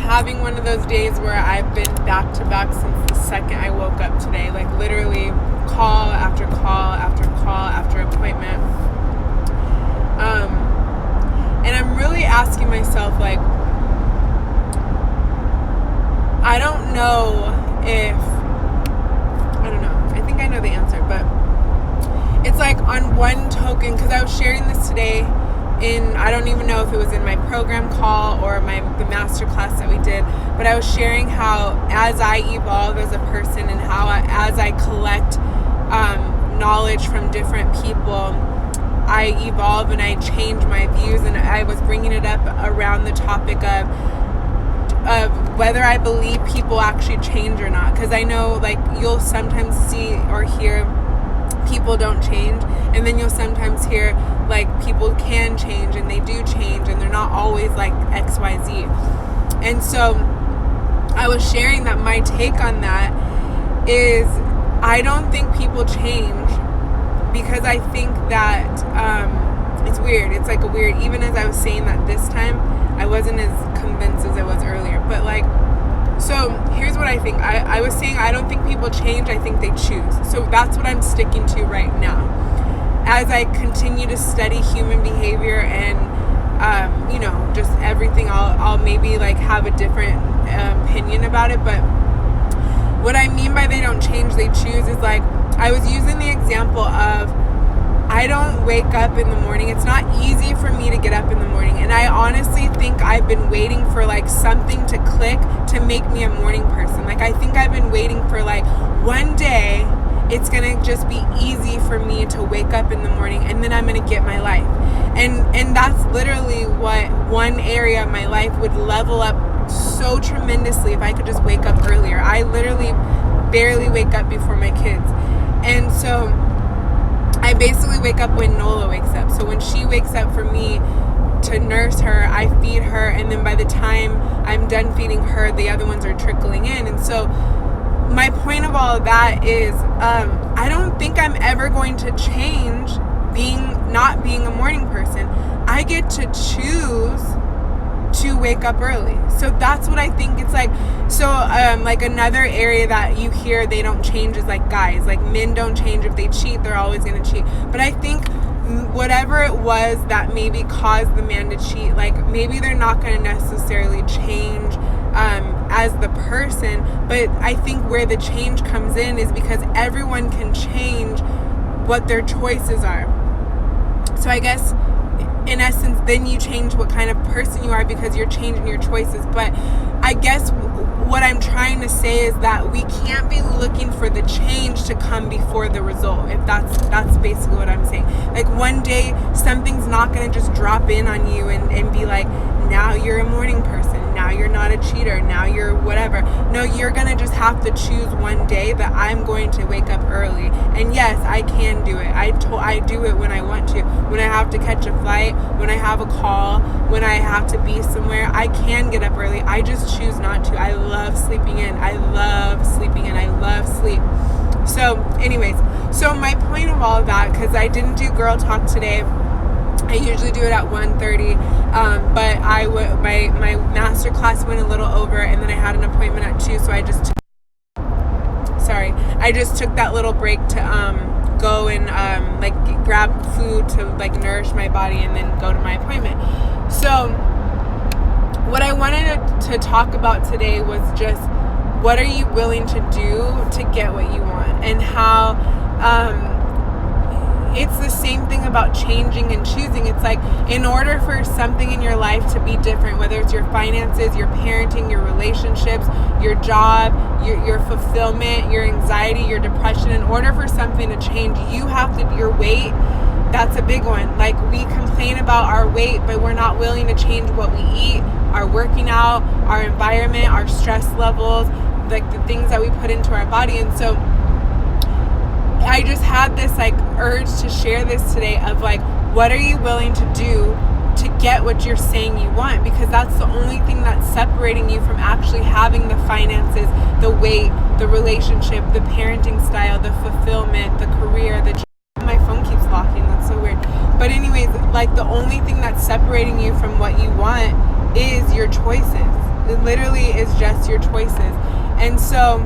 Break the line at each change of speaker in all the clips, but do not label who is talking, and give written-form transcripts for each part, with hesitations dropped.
having one of those days where I've been back to back since the second I woke up today. Like literally call after call after call after appointment. And I'm really asking myself, like, I don't know. I think I know the answer, but it's like on one token, because I was sharing this today I don't even know if it was in my program call or the master class that we did, but I was sharing how as I evolve as a person and how as I collect knowledge from different people, I evolve and I change my views. And I was bringing it up around the topic of whether I believe people actually change or not, because I know, like, you'll sometimes see or hear people don't change, and then you'll sometimes hear like people can change and they do change and they're not always like XYZ. And so I was sharing that my take on that is I don't think people change, because I think that it's weird. It's like a weird, even as I was saying that this time, I wasn't as convinced as I was earlier. But like, so here's what I think. I was saying I don't think people change, I think they choose. So that's what I'm sticking to right now. As I continue to study human behavior and, just everything, I'll maybe like have a different opinion about it. But what I mean by they don't change, they choose is like, I was using the example of I don't wake up in the morning. It's not easy for me to get up in the morning. And I honestly think I've been waiting for like something to click to make me a morning person. Like I think I've been waiting for like one day it's going to just be easy for me to wake up in the morning, and then I'm going to get my life. And that's literally what one area of my life would level up so tremendously if I could just wake up earlier. I literally barely wake up before my kids. And so I basically wake up when Nola wakes up. So when she wakes up for me to nurse her, I feed her, and then by the time I'm done feeding her, the other ones are trickling in. And so my point of all of that is I don't think I'm ever going to change not being a morning person. I get to choose to wake up early. So that's what I think it's like. So like another area that you hear they don't change is like guys. Like men don't change. If they cheat, they're always going to cheat. But I think whatever it was that maybe caused the man to cheat, like maybe they're not going to necessarily change as the person, but I think where the change comes in is because everyone can change what their choices are. So I guess in essence, then you change what kind of person you are because you're changing your choices. But I guess what I'm trying to say is that we can't be looking for the change to come before the result. If that's basically what I'm saying. Like one day, something's not going to just drop in on you and be like, now you're a morning person. Now you're not a cheater. Now you're whatever. No, you're going to just have to choose one day that I'm going to wake up early. And yes, I can do it. I do it when I want to. When I have to catch a flight, when I have a call, when I have to be somewhere, I can get up early. I just choose not to. I love sleeping in. I love sleep. So anyways, so my point of all of that, because I didn't do girl talk today, I usually do it at 1:30, but my master class went a little over, and then I had an appointment at 2, so I just took that little break to go and grab food to like nourish my body and then go to my appointment. So what I wanted to talk about today was just what are you willing to do to get what you want, and how it's the same thing about changing and choosing. It's like in order for something in your life to be different, whether it's your finances, your parenting, your relationships, your job, your fulfillment, your anxiety, your depression, in order for something to change, you have to, your weight, that's a big one. Like we complain about our weight, but we're not willing to change what we eat, our working out, our environment, our stress levels, like the things that we put into our body. And so I just had this like urge to share this today of like, what are you willing to do to get what you're saying you want? Because that's the only thing that's separating you from actually having the finances, the weight, the relationship, the parenting style, the fulfillment, the career, the job. My phone keeps locking. That's so weird. But anyways, like the only thing that's separating you from what you want is your choices. It literally is just your choices. And so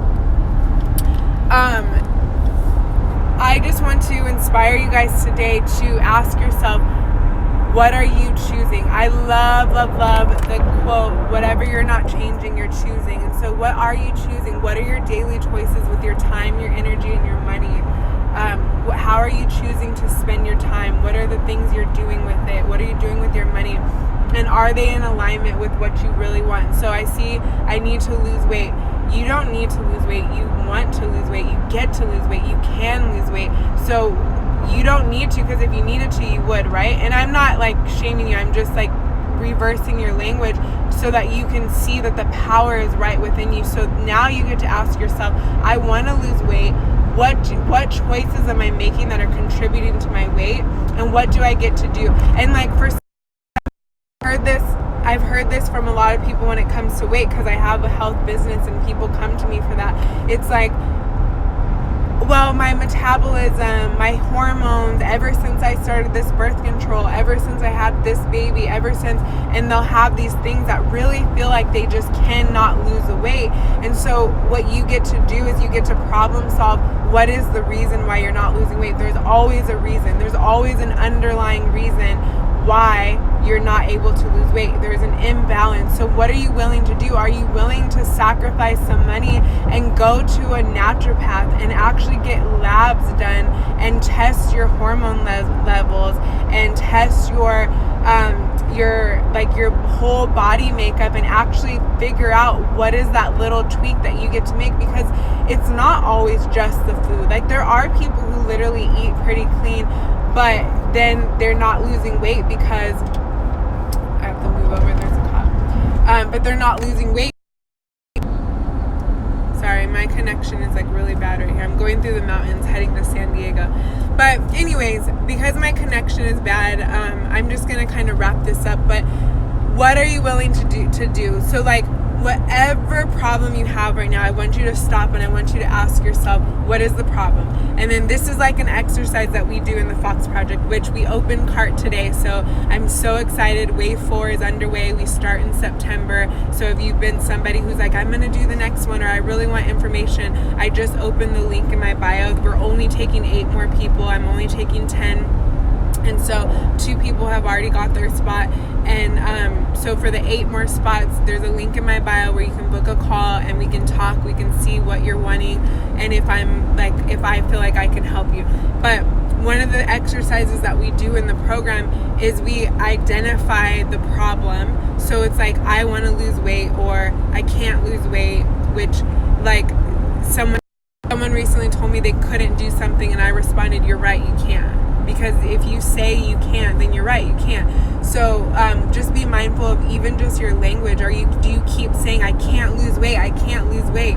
I just want to inspire you guys today to ask yourself, what are you choosing? I love the quote, whatever you're not changing, you're choosing. And so what are you choosing? What are your daily choices with your time, your energy, and your money? How are you choosing to spend your time? What are the things you're doing with it? What are you doing with your money? And are they in alignment with what you really want? So I need to lose weight. You don't need to lose weight. You want to lose weight. You get to lose weight. You can lose weight. So you don't need to, because if you needed to, you would, right? And I'm not like shaming you. I'm just like reversing your language so that you can see that the power is right within you. So now you get to ask yourself, I want to lose weight. What choices am I making that are contributing to my weight? And what do I get to do? And like I've heard this from a lot of people when it comes to weight, because I have a health business and people come to me for that. It's like, well, my metabolism, my hormones, ever since I started this birth control, ever since I had this baby, and they'll have these things that really feel like they just cannot lose the weight. And so what you get to do is you get to problem solve. What is the reason why you're not losing weight? There's always a reason. There's always an underlying reason why you're not able to lose weight. There's an imbalance. So what are you willing to do? Are you willing to sacrifice some money and go to a naturopath and actually get labs done and test your hormone levels and test your whole body makeup and actually figure out what is that little tweak that you get to make? Because it's not always just the food. Like, there are people who literally eat pretty clean, but then they're not losing weight because I have to move over, there's a cop. But they're not losing weight. Sorry, my connection is like really bad right here. I'm going through the mountains heading to San Diego. But anyways, because my connection is bad, I'm just gonna kind of wrap this up. But what are you willing to do? So like, whatever problem you have right now, I want you to stop and I want you to ask yourself, what is the problem? And then this is like an exercise that we do in the Fox Project, which we opened CART today. So I'm so excited. Wave 4 is underway. We start in September. So if you've been somebody who's like, I'm going to do the next one, or I really want information, I just opened the link in my bio. We're only taking 8 more people. I'm only taking 10. And so 2 people have already got their spot. And so for the 8 more spots, there's a link in my bio where you can book a call and we can talk. We can see what you're wanting, and if I feel like I can help you. But one of the exercises that we do in the program is we identify the problem. So it's like, I want to lose weight, or I can't lose weight, which, like, someone recently told me they couldn't do something, and I responded, you're right, you can't. Because if you say you can't, then you're right, you can't. So just be mindful of even just your language. Do you keep saying, I can't lose weight, I can't lose weight?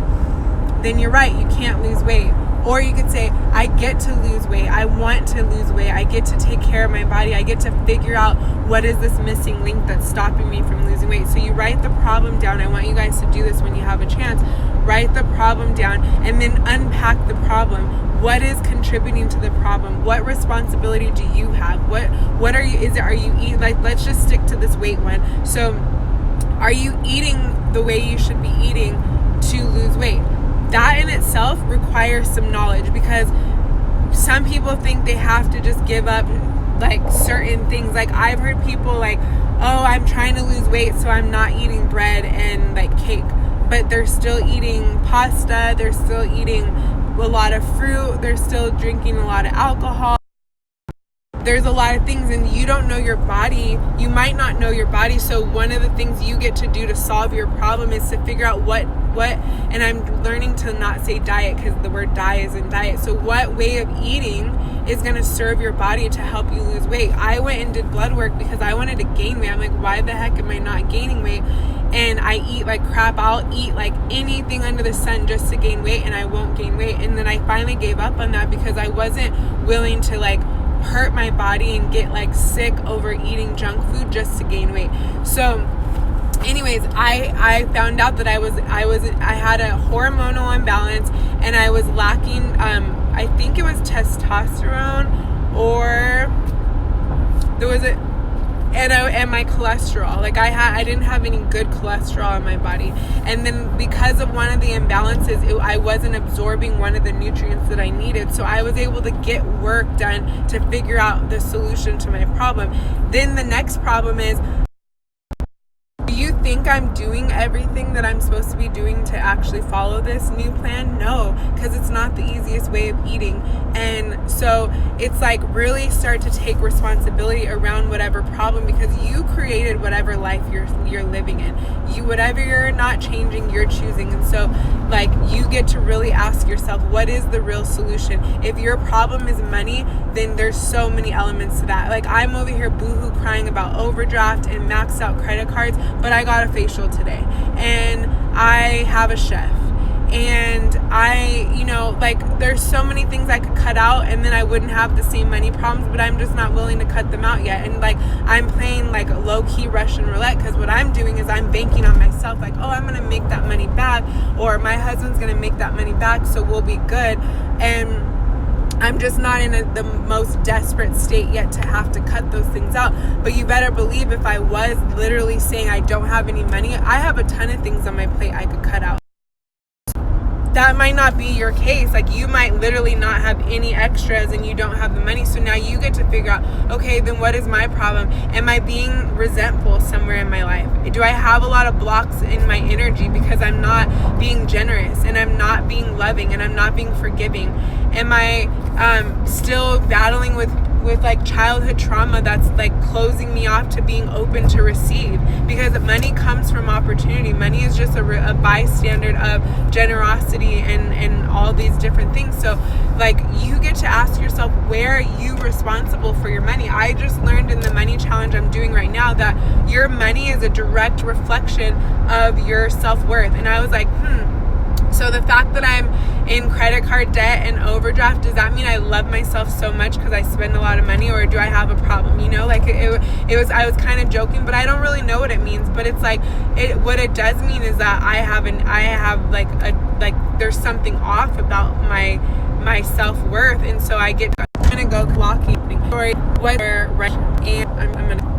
Then you're right, you can't lose weight. Or you could say, I get to lose weight, I want to lose weight, I get to take care of my body, I get to figure out what is this missing link that's stopping me from losing weight. So you write the problem down. I want you guys to do this when you have a chance. Write the problem down and then unpack the problem. What is contributing to the problem? What responsibility do you have? What are you eating? Like, let's just stick to this weight one. So are you eating the way you should be eating to lose weight? That in itself requires some knowledge, because some people think they have to just give up like certain things. Like, I've heard people like, oh, I'm trying to lose weight, so I'm not eating bread and like cake, but they're still eating pasta, they're still eating a lot of fruit, they're still drinking a lot of alcohol. There's a lot of things, and you don't know your body. You might not know your body. So one of the things you get to do to solve your problem is to figure out what, and I'm learning to not say diet, because the word die is in diet. So what way of eating is going to serve your body to help you lose weight? I went and did blood work because I wanted to gain weight. I'm like, why the heck am I not gaining weight? And I eat like crap. I'll eat like anything under the sun just to gain weight, and I won't gain weight. And then I finally gave up on that because I wasn't willing to like hurt my body and get like sick over eating junk food just to gain weight. So anyways, I found out that I had a hormonal imbalance, and I was lacking I think it was testosterone, or there was and my cholesterol. Like I didn't have any good cholesterol in my body, and then because of one of the imbalances, I wasn't absorbing one of the nutrients that I needed. So I was able to get work done to figure out the solution to my problem. Then the next problem is, do you think I'm doing everything that I'm supposed to be doing to actually follow this new plan? No, because it's not the easiest way of eating. And so it's like really start to take responsibility around whatever problem, because you created whatever life you're living in. Whatever you're not changing, you're choosing. And so like you get to really ask yourself, what is the real solution? If your problem is money, then there's so many elements to that. Like I'm over here boohoo crying about overdraft and maxed out credit cards, but I got a facial today and I have a chef, and like there's so many things I could cut out and then I wouldn't have the same money problems, but I'm just not willing to cut them out yet. And like I'm playing like low-key Russian roulette, because what I'm doing is I'm banking on myself, like, oh, I'm gonna make that money back, or my husband's gonna make that money back, so we'll be good. And I'm just not in the most desperate state yet to have to cut those things out. But you better believe if I was literally saying I don't have any money, I have a ton of things on my plate I could cut out. That might not be your case. Like you might literally not have any extras and you don't have the money. So now you get to figure out, okay, then what is my problem? Am I being resentful somewhere in my life? Do I have a lot of blocks in my energy because I'm not being generous and I'm not being loving and I'm not being forgiving? Am I still battling with like childhood trauma that's like closing me off to being open to receive? Because money comes from opportunity. Money is just a bystander of generosity and all these different things. So like you get to ask yourself, where are you responsible for your money? I just learned in the money challenge I'm doing right now that your money is a direct reflection of your self-worth. And I was like, so the fact that I'm in credit card debt and overdraft, does that mean I love myself so much because I spend a lot of money, or do I have a problem? Like it was, I was kind of joking, but I don't really know what it means. But it's like, what it does mean is that I have like there's something off about my self-worth. And so I get to kind of go walking story, whether right, and I'm gonna